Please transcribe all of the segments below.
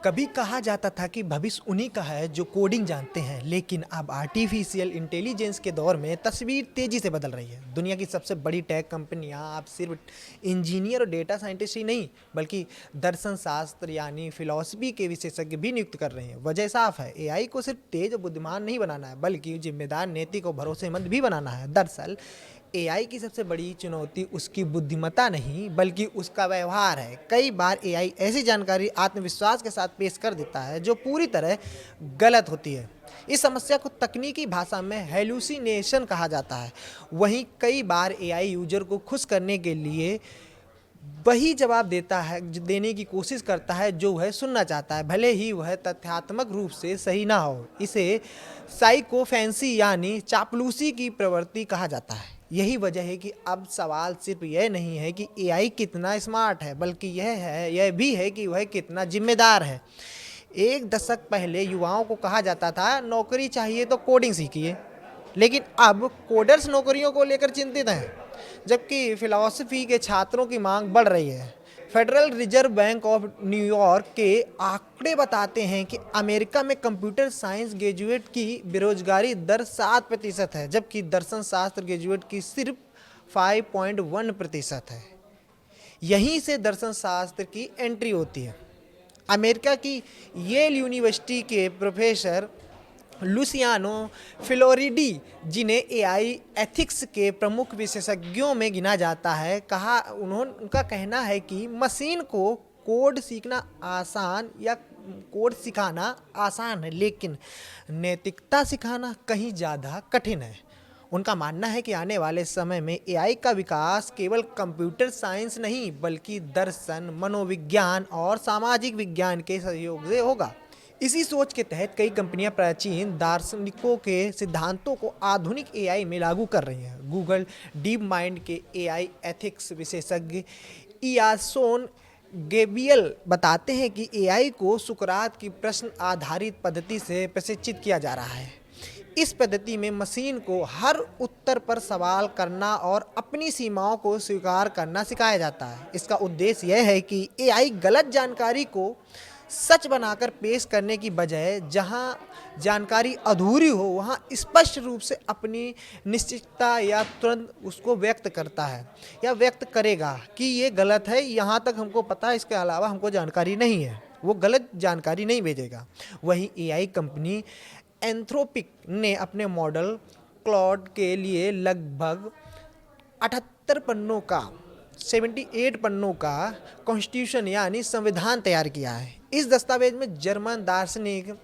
कभी कहा जाता था कि भविष्य उन्हीं का है जो कोडिंग जानते हैं, लेकिन अब आर्टिफिशियल इंटेलिजेंस के दौर में तस्वीर तेजी से बदल रही है। दुनिया की सबसे बड़ी टेक कंपनियां अब सिर्फ इंजीनियर और डेटा साइंटिस्ट ही नहीं, बल्कि दर्शन शास्त्र यानी फिलॉसफी के विशेषज्ञ भी नियुक्त कर रहे हैं। वजह साफ है, एआई को सिर्फ तेज और बुद्धिमान नहीं बनाना है, बल्कि जिम्मेदार, नैतिक और भरोसेमंद भी बनाना है। दरअसल एआई की सबसे बड़ी चुनौती उसकी बुद्धिमत्ता नहीं, बल्कि उसका व्यवहार है। कई बार एआई ऐसी जानकारी आत्मविश्वास के साथ पेश कर देता है जो पूरी तरह गलत होती है। इस समस्या को तकनीकी भाषा में हेलुसिनेशन कहा जाता है। वहीं कई बार एआई यूजर को खुश करने के लिए वही जवाब देता है, देने की कोशिश करता है जो वह सुनना चाहता है, भले ही वह तथ्यात्मक रूप से सही ना हो। इसे साइकोफेंसी यानी चापलूसी की प्रवृत्ति कहा जाता है। यही वजह है कि अब सवाल सिर्फ यह नहीं है कि एआई कितना स्मार्ट है, बल्कि यह भी है कि वह कितना जिम्मेदार है। एक दशक पहले युवाओं को कहा जाता था, नौकरी चाहिए तो कोडिंग सीखिए, लेकिन अब कोडर्स नौकरियों को लेकर चिंतित हैं, जबकि फिलॉसफी के छात्रों की मांग बढ़ रही है। Federal reserve bank of New York के आंकड़े बताते हैं कि अमेरिका में कंप्यूटर साइंस ग्रेजुएट की बेरोजगारी दर 7% है, जबकि दर्शन शास्त्र ग्रेजुएट की सिर्फ 5.1% है। यहीं से दर्शन शास्त्र की एंट्री होती है। अमेरिका की येल यूनिवर्सिटी के प्रोफेसर लुसियानो फ्लोरिडी, जिन्हें एआई एथिक्स के प्रमुख विशेषज्ञों में गिना जाता है, उनका कहना है कि मशीन को कोड सिखाना आसान है, लेकिन नैतिकता सिखाना कहीं ज़्यादा कठिन है। उनका मानना है कि आने वाले समय में एआई का विकास केवल कंप्यूटर साइंस नहीं, बल्कि दर्शन, मनोविज्ञान और सामाजिक विज्ञान के सहयोग से होगा। इसी सोच के तहत कई कंपनियां प्राचीन दार्शनिकों के सिद्धांतों को आधुनिक एआई में लागू कर रही हैं। गूगल डीप माइंड के एआई एथिक्स विशेषज्ञ इयासोन गेबियल बताते हैं कि एआई को सुकरात की प्रश्न आधारित पद्धति से प्रशिक्षित किया जा रहा है। इस पद्धति में मशीन को हर उत्तर पर सवाल करना और अपनी सीमाओं को स्वीकार करना सिखाया जाता है। इसका उद्देश्य यह है कि एआई गलत जानकारी को सच बनाकर पेश करने की बजाय जहां जानकारी अधूरी हो वहां स्पष्ट रूप से अपनी निश्चितता या तुरंत उसको व्यक्त करता है या व्यक्त करेगा कि ये गलत है, यहाँ तक हमको पता है, इसके अलावा हमको जानकारी नहीं है। वो गलत जानकारी नहीं भेजेगा। वहीं एआई कंपनी एंथ्रोपिक ने अपने मॉडल क्लॉड के लिए लगभग 78 पन्नों का कॉन्स्टिट्यूशन यानी संविधान तैयार किया है। इस दस्तावेज में जर्मन दार्शनिक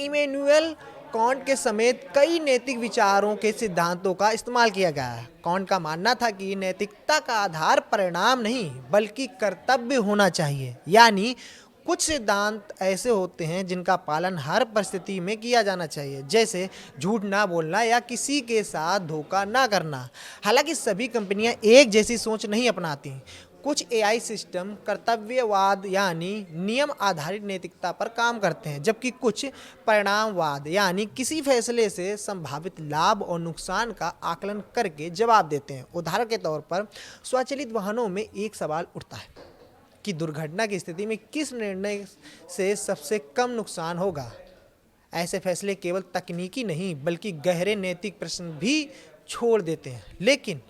इमैनुअल कांट के समेत कई नैतिक विचारों के सिद्धांतों का इस्तेमाल किया गया है। कांट का मानना था कि नैतिकता का आधार परिणाम नहीं, बल्कि कर्तव्य होना चाहिए। यानी कुछ सिद्धांत ऐसे होते हैं जिनका पालन हर परिस्थिति में किया जाना चाहिए, जैसे झूठ ना बोलना या किसी के साथ धोखा ना करना। हालांकि सभी कंपनियां एक जैसी सोच नहीं अपनाती। कुछ एआई सिस्टम कर्तव्यवाद यानी नियम आधारित नैतिकता पर काम करते हैं, जबकि कुछ परिणामवाद यानी किसी फैसले से संभावित लाभ और नुकसान का आकलन करके जवाब देते हैं। उदाहरण के तौर पर स्वचालित वाहनों में एक सवाल उठता है कि दुर्घटना की स्थिति में किस निर्णय से सबसे कम नुकसान होगा। ऐसे फैसले केवल तकनीकी नहीं, बल्कि गहरे नैतिक प्रश्न भी छोड़ देते हैं। लेकिन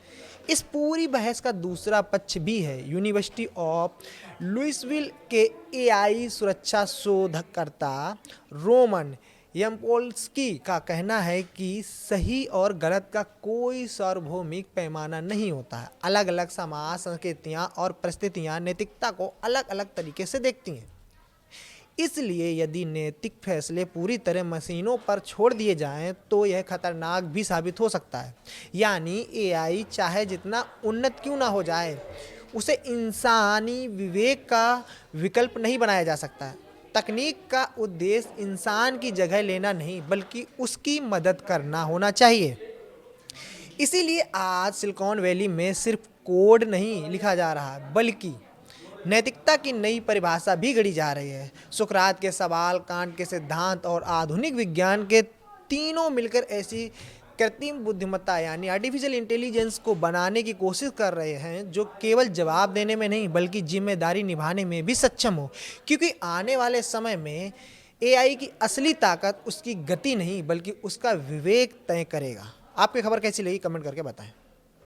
इस पूरी बहस का दूसरा पक्ष भी है। यूनिवर्सिटी ऑफ लुइसविल के एआई सुरक्षा शोधकर्ता रोमन यमपोल्स्की का कहना है कि सही और गलत का कोई सार्वभौमिक पैमाना नहीं होता है। अलग अलग समाज, संस्कृतियाँ और परिस्थितियाँ नैतिकता को अलग अलग तरीके से देखती हैं। इसलिए यदि नैतिक फैसले पूरी तरह मशीनों पर छोड़ दिए जाएं, तो यह खतरनाक भी साबित हो सकता है। यानी एआई चाहे जितना उन्नत क्यों ना हो जाए, उसे इंसानी विवेक का विकल्प नहीं बनाया जा सकता है। तकनीक का उद्देश्य इंसान की जगह लेना नहीं, बल्कि उसकी मदद करना होना चाहिए। इसीलिए आज सिलिकॉन वैली में सिर्फ कोड नहीं लिखा जा रहा, बल्कि नैतिकता की नई परिभाषा भी गढ़ी जा रही है। सुकरात के सवाल, कांट के सिद्धांत और आधुनिक विज्ञान के तीनों मिलकर ऐसी कृत्रिम बुद्धिमत्ता यानी आर्टिफिशियल इंटेलिजेंस को बनाने की कोशिश कर रहे हैं जो केवल जवाब देने में नहीं बल्कि जिम्मेदारी निभाने में भी सक्षम हो, क्योंकि आने वाले समय में एआई की असली ताकत उसकी गति नहीं बल्कि उसका विवेक तय करेगा। आपकी खबर कैसी लगी कमेंट करके बताएं।